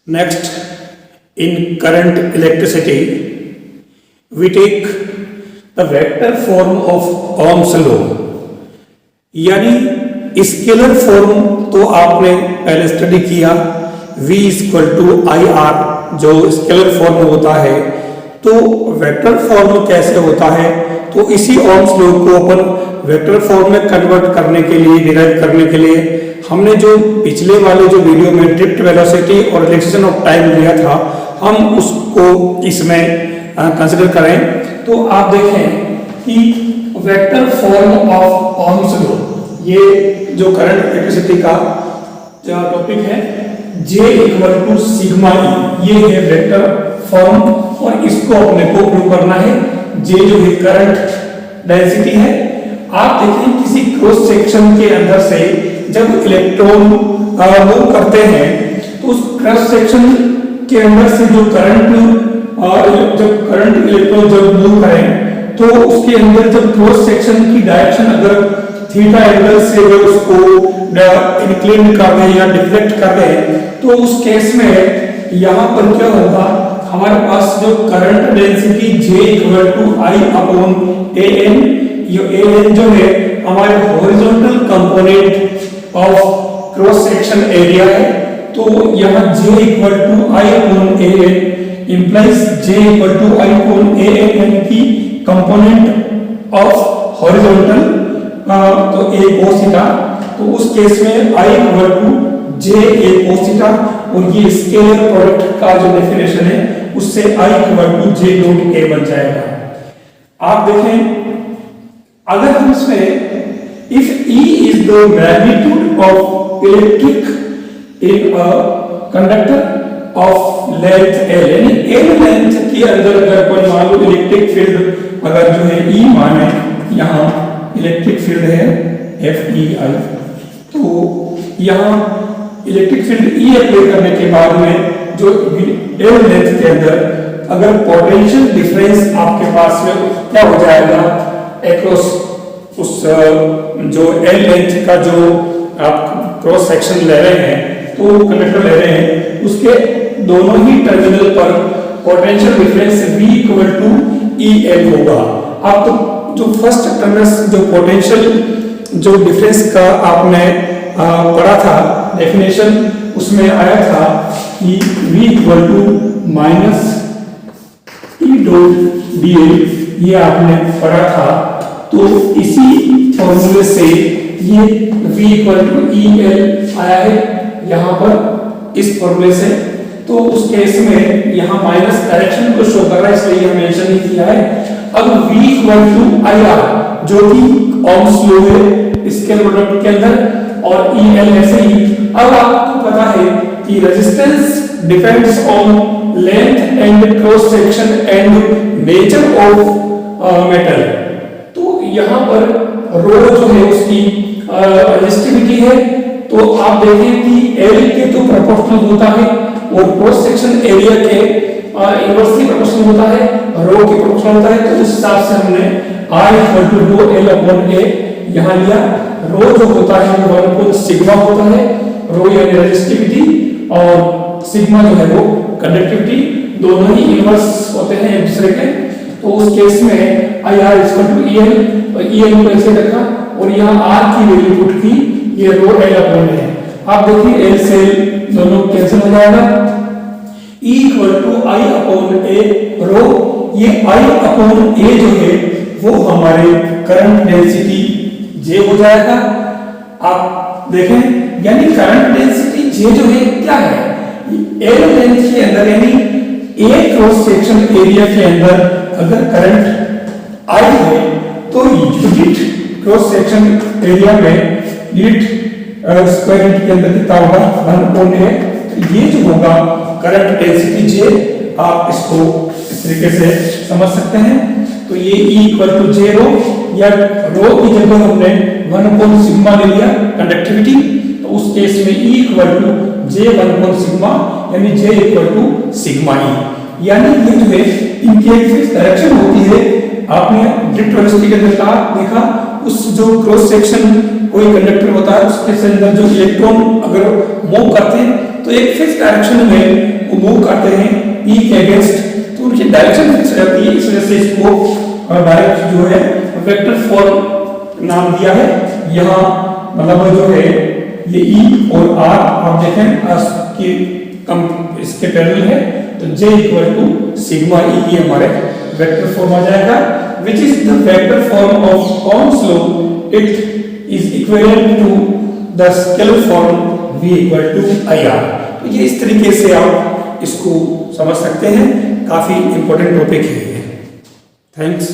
Next, in current electricity, we take the vector form of Ohm's law, यानी scalar form तो आपने पहले study किया V equal to I R जो scalar form होता है। तो वेक्टर फॉर्म कैसे होता है, तो इसी ओम्स लॉ को अपन वेक्टर फॉर्म में कन्वर्ट करने के लिए, डिराइव करने के लिए हमने जो पिछले वाले जो वीडियो में ड्रिफ्ट वेलोसिटी और रिलैक्सेशन ऑफ टाइम लिया था, हम उसको इसमें कंसिडर करें। तो आप देखें कि vector form of Ohm's law, ये जो करंट इलेक्ट्रिसिटी का जो टॉपिक है, J equal to sigma E, ये है वेक्टर फॉर्म और इसको अपने को प्रूव करना है। J जो है करंट डेंसिटी है। आप देखें किसी क्रॉस सेक्शन के अंदर से जब इलेक्ट्रॉन मूव करते हैं तो उस क्रॉस सेक्शन के अंदर से जो करंट इलेक्ट्रॉन जब मूव करें तो उसके अंदर जब क्रॉस सेक्शन की डायरेक्शन अगर थीटा एंगल से अगर उसको इंक्लिन कर दें या डिफ्लेक्ट कर दें तो उस केस में यहाँ पर क्या होगा, हमारे पास जो current density J equal to I upon A N, ये ए एन जो है हमारे horizontal component of cross section area है। तो यहाँ J equal to I upon A N implies J equal to I upon A N यानी कि component of horizontal तो a cos थीटा। तो उस केस में I equal to J a cos theta और ये स्केलर प्रोडक्ट का जो डेफिनेशन है उससे I equal to J dot a बन जाएगा। आप देखें अगर हम इसमें if E is the magnitude of electric in a conductor of length L, यानी L लेंथ के अंदर अगर कोई मान लो इलेक्ट्रिक फील्ड अगर जो है E माने, यहाँ इलेक्ट्रिक फील्ड है FEI, तो यहाँ इलेक्ट्रिक फील्ड E अप्लाई करने के बाद में जो L लेंथ के अंदर अगर पोटेंशियल डिफरेंस आपके पास में क्या हो जाएगा अक्रॉस उस जो L लेंथ का जो आप क्रॉस सेक्शन ले रहे हैं, तो कंडक्टर ले रहे हैं, उसके दोनों ही टर्मिनल पर potential difference V equal to EL होगा। आप तो जो फर्स्ट टर्म्स जो पोटेंशियल जो डिफरेंस का आपने पढ़ा था डेफिनेशन, उसमें आया था कि V equal to minus E dot dl, ये आपने पढ़ा था। तो इसी फॉर्मूले से ये V इक्वल टू EL आया है यहाँ पर इस फॉर्मूले से। तो उस केस में यहाँ माइनस डायरेक्शन को शो कर रहा है इसलिए हम मेंशन नहीं किया है। अब V इक्वल टू IR जो कि ओम्स लॉ है स्केलर प्रोडक्ट के अंदर, और EL ऐसे ही। अब आपको पता है कि resistance depends on length and cross section and nature of metal. तो यहाँ पर रो जो है उसकी रेजिस्टिविटी है, तो आप देखें कि L के तो प्रोपोर्शनल होता है और क्रॉस सेक्शन एरिया के इनवर्सली प्रोपोर्शनल होता है, रो के प्रोपोर्शनल होता है। तो उस हिसाब से हमने I equal to rho L upon A यहाँ लिया। रो जो होता है वो 1 अपॉन सिग्मा होता है, रो यानी रेजिस्टिविटी और सिग्मा जो है वो कंडक्टिविटी, दोनों ही इनवर्स होते हैं एक दूसरे के। तो उस केस में IR इक्वल टू EL, और EL को ऐसे रखा और यहाँ R की वैल्यू पुट की, ये रो L अपॉन A है। आप देखिए L से दोनों कैंसिल हो जाएगा। E equal to I upon A rho, ये I अपॉन A जो है वो हमारे करंट डेंसिटी J हो जाएगा। आप देखें यानी करंट डेंसिटी J जो है क्या है, L लेंथ के अंदर यानी A क्रॉस सेक्शन एरिया के अंदर अगर करंट I है तो यूनिट क्रॉस सेक्शन एरिया में यूनिट स्क्वायर यूनिट के अंदर कितना होगा 1 अपॉन A। ये जो होगा करंट डेंसिटी J, आप इसको इस तरीके से समझ सकते हैं। तो ये E इक्वल टू J रो, या रो की जगह हमने 1 अपॉन सिग्मा ले लिया कंडक्टिविटी, तो उस केस में E equal to J 1 upon sigma यानी J equal to sigma E। यानी ये जो है इनकी एक फिक्स डायरेक्शन होती है। आपने ड्रिफ्ट वेलोसिटी के अंदर देखा, उस जो क्रॉस सेक्शन कोई कंडक्टर होता है उसके अंदर जो इलेक्ट्रॉन अगर मूव करते हैं तो एक फिक्स डायरेक्शन में वो मूव करते हैं ई के अगेंस्ट, तो उनकी डायरेक्शन फिक्स रहती है। इस वजह से इसको डायरेक्ट जो है वेक्टर फॉर्म नाम दिया है। यहाँ मतलब जो है ये ई और आर आप देखें कि इसके पैरेलल है, तो J equal to sigma E, ये हमारे वेक्टर फॉर्म आ जाएगा, which is the vector form of Ohm's law. It is equivalent to the scalar form V equal to IR। तो ये इस तरीके से आप इसको समझ सकते हैं, काफी इंपॉर्टेंट टॉपिक है ये। थैंक्स।